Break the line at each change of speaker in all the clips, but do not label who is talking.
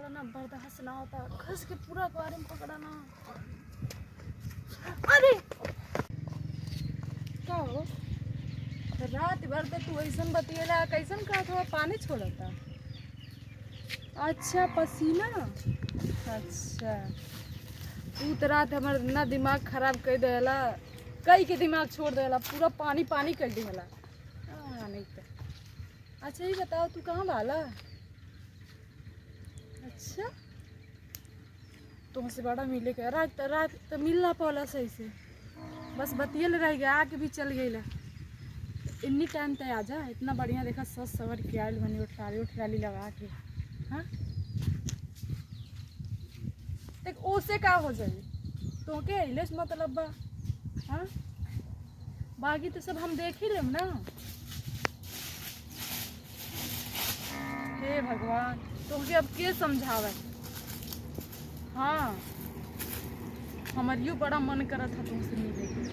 पकड़ना बर्दाश्त ना होता, घस के पूरा एक्वेरियम पकड़ना। अरे क्या हो, रात भर तो तू ऐसा बतिएला, कैसन का थोड़ा पानी छोड़ता? अच्छा पसीना, अच्छा तू तो रात हमार ना दिमाग खराब कर देला, कई के दिमाग छोड़ देला, पूरा पानी पानी कर देला। नहीं तो अच्छा ही बताओ तू कहाँ वाला? अच्छा तुमसे बड़ा मिले के रात रात तो मिल ना पाला सही से, बस बतियल रह गया, आके भी चल गई। इन्नी टाइम तय आ जा, इतना बढ़िया देखा सस सवर के आयल बनी, उठराली लगा के। हाँ देख ओसे का हो जाए तो के अइलेस मतलब बा। हाँ बाकी तो सब हम देख ही लेम ना। हे भगवान तुमके अब के समझावे। हाँ हमार यू बड़ा मन करा था तुमसे मिले के,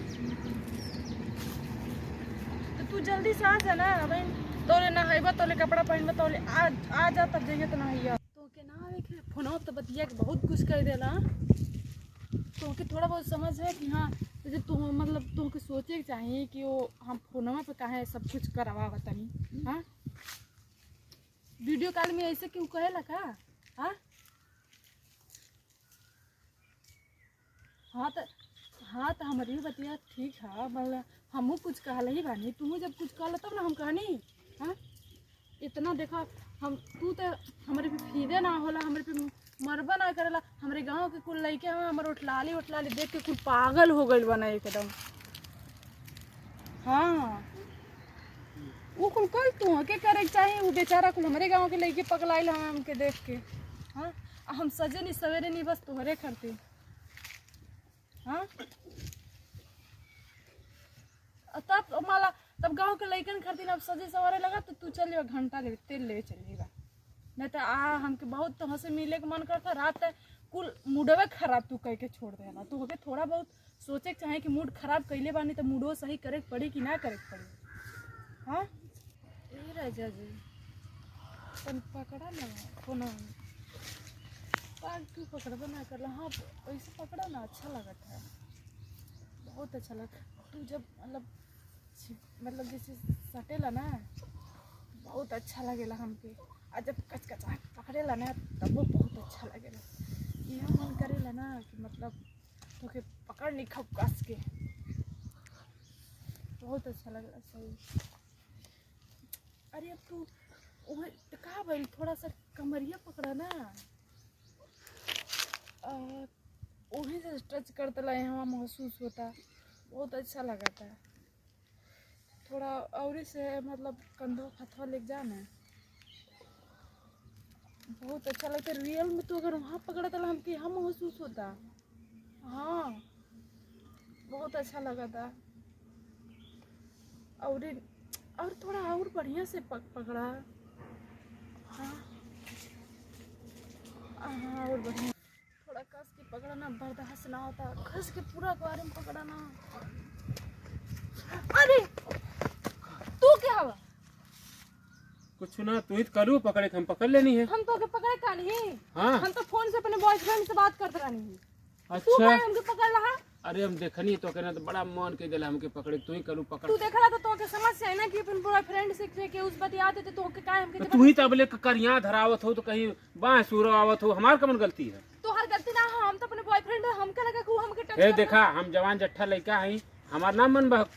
तो तू जल्दी से आ जा ना बहन। तोले नहाइबा, तोले कपड़ा पहनबा, तोले आ जा तब जाइए तो नहाइया। तो के ना आवे के फोनवा तो बतिया के बहुत कुछ कर देला। तो के थोड़ा बहुत समझ है कि हाँ जैसे तू मतलब तुमके सोचे के चाहिए कि वो हम फोनवा पे काहे सब कुछ करवा बतानी। हाँ वीडियो कॉल में ऐसे क्यों कहेला का? हाँ हाँ तो हमारी बतिया ठीक है, मतलब हमू कुछ कहल ही बानी, तू जब कुछ कहला तब ना हम कहनी। हाँ इतना देखा हम तू तो हमारे पे फीदे ना होला, हमारे पे मरबा ना करेला। हमारे गांव के कुल लड़के हैं हमारे उठलाली देख के कुल पागल हो गई बना एकदम। हाँ वो कुल कल तू के करे चाहिए, वो बेचारा कुल हमारे गांव के लड़के पगलाइल हमके देख के। हाँ हम सजे नहीं सवेरे नहीं बस तुहरे करते। हाँ तब माला तब गांव के लड़कन खातिर अब सजे सवारे लगा तो तू चल घंटा ले तेल ले चलेगा। नहीं तो हमके बहुत तो हंसे मिले के मन करता, रात कुल मूडवे खराब तू कह के छोड़ देला। तू हके थोड़ा बहुत सोचे के चाहे कि मूड खराब कैले बानी तो मूडो सही करे के पड़ी कि ना करे के पड़ी। हाँ ये राजा जी तन पकड़ा ना फोन तू पकड़बा ना कर। हाँ ऐसे पकड़ा ना, अच्छा लगता है, बहुत अच्छा लगता है। तू जब मतलब जैसे सटेला ना बहुत अच्छा लगेला हमके, और जब कचकचा पकड़ेला ना तब वो बहुत अच्छा लगेला। यह मन करेला ना कि मतलब तोके पकड़ ली खप कस के, बहुत अच्छा लगेला सही। अरे अब तू कहा भाई थोड़ा सा कमरिया पकड़ा ना, वही से टच करते ला यहाँ महसूस होता, बहुत अच्छा लगता है। थोड़ा और से मतलब कंधों हथवा लेके जाना, बहुत अच्छा लगता है। रियल में तो अगर वहाँ पकड़ा था हमके यहाँ महसूस होता। हाँ बहुत अच्छा लगा था। और थोड़ा और बढ़िया से पकड़ा। हाँ हाँ और बढ़िया थोड़ा कस के पकड़ना बर्दाश्त ना होता, घस के पूरा एक्वेरियम पकड़ना। अरे तू क्या हुआ?
कुछ ना तू ही करू पकड़े हम पकड़ लेनी है।
हम तो के पकड़े का नहीं।
हाँ
हम तो फोन से अपने बॉयफ्रेंड से बात करते रहनी।
अच्छा
तू क्या हमके पकड़ रहा?
अरे हम देखनी तो कहना तो बड़ा मन के दिला हमके पकड़े, तू ही करू पकड़।
तू देख रहा तो के समझ से है ना कि अपन बॉयफ्रेंड से के उस बात याद है तो के का हमके
तू ही तबले करिया धरावत हो तो कहीं बाएं सूर आवत हो, हमार कमन गलती है?
तो हर गलती ना, हम तो अपने बॉयफ्रेंड है, हमके लगा कि हमके टच।
ए देखा हम जवान जट्ठा लड़का है, हमार नाम मन बहक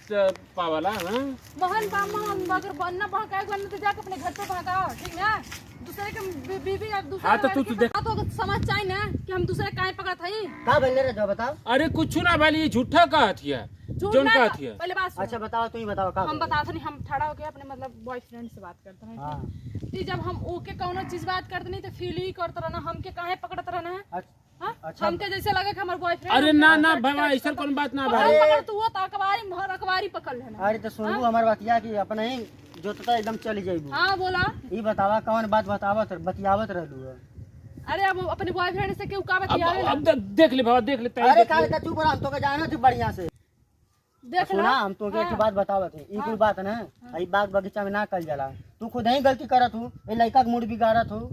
पावला। हां
बहन बामा अगर बनना बहकाए बनना तो जाके अपने घर पे बहकाओ, ठीक ना? दूसरे के बीवी या दूसरे
हाँ तो तू देख
तो समझ चाहिए ना कि हम दूसरे काहे पकड़त हई।
का बनले रे जो बताओ।
अरे कुछ ना वाली झूठा कहत है, जोन कहत है।
पहले बात
अच्छा बताओ, तू ही बताओ का
हम बताते नहीं, हम खड़ा होके अपने मतलब बॉयफ्रेंड से बात करते हैं।
हां
कि जब हम ओके कौनो चीज बात करते नहीं तो फील ही करते रहना, हमके काहे पकड़त रहना है। हाँ?
अच्छा
हमके जैसे लगे कि हमारे बॉयफ्रेंड।
अरे ना बाबा ऐसा कौन बात ना भाई।
पकड़ तू वो अखबारी भर अखबारी पकड़ लेना।
अरे तो सुनबू हमार बतिया की अपने ही जो तो एकदम चली जाइबू।
हाँ बोला।
ई बतावा कौन बात बतावत बतियावत रहलू।
अरे अब अपने बॉयफ्रेंड से क्यों का बतियावे?
अब देख ले बाबा देख ले।
अरे काहे का चुप रह, हम तो के जाना थी बढ़िया से।
देख
सुना हम तो के एक बात बतावत है, ई कुल बात ना ई बाग बगीचा में ना कल जाला। तू खुद ही गलती करत हूँ, ए लड़का के मूड बिगाड़त हूँ।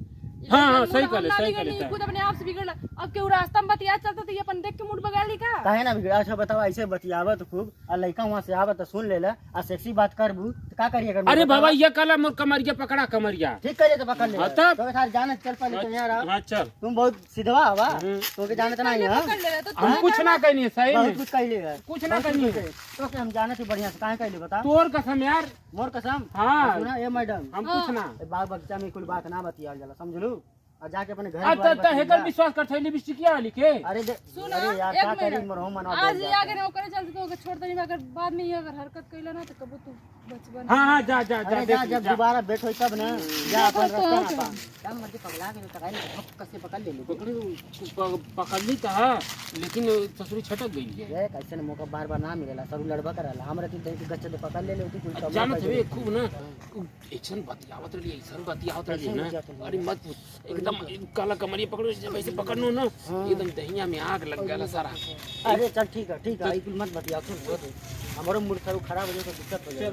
हाँ, सही कहले, सही कहले,
नहीं खुद अपने आप से बिगड़ अब केहू रास्ता में बतिया चलता तो ये अपन देख के मूड बगाड़ ली का
काहे ना बिगड़ा। अच्छा बताओ, ऐसे बतियावत खूब और लड़का वहाँ से आवत तो सुन लेला और सेक्सी बात करबू तो का करिए कर।
अरे बाबा ये कला मोर कमरिया पकड़ा कमरिया।
ठीक करिए तो पकड़ ले।
हाँ, तब?
तो साथ जाने चल पहले तो यहाँ रहो।
हाँ चल,
तुम बहुत सीधवा हवा, तो के जाने तो नहीं है।
पकड़ ले तो
हम कुछ ना कहनी सही
बहुत
में,
कुछ कह लेगा,
कुछ ना कहनी है।
तो के हम जाने से बढ़िया से काहे कह ले बता।
तोर कसम यार।
मोर कसम।
हाँ।
सुना ये मैडम,
हम कुछ ना।
बाग बगीचा में कोई बात ना बतियाल जाला, समझलू। और जाके अपने घर
अब
द्वार
तो
बतिया।
हेकर विश्वास कर थैली लिपस्टिक क्या लिखे।
अरे
सुन
अरे यार क्या करी मरहू मना
आज
दे
ही आगे ना करे चलते तो छोड़ दे अगर बाद में ये अगर हरकत कइला ना तो कबो तू बचबन
हाँ हाँ जा जा जा
अरे जा,
देख
जब
जा।
दोबारा बैठ होई तब ना जा अपन
तो
रास्ता
तो
ना पा। क्या मर्जी पगला के तो काहे कैसे पकड़ ले लो।
पकड़ ली तो है, लेकिन ससुरी छटक गई है।
ये कैसे ना मौका बार-बार ना मिलेला, सब लड़बा करला। हमरा के देख के गच्चे पे पकड़ ले लेती कोई कम
जानत है खूब ना ऐसन बतियावत रही, ऐसन बतियावत रही ना। अरे मत पूछ, एकदम काला कमरिया पकड़ो जब ऐसे पकड़नो ना एकदम दहिया में आग लग गया सारा।
अरे चल ठीक है कुल मत बतिया सुन। हमारो मूड खराब हो जाए तो दिक्कत हो जाए।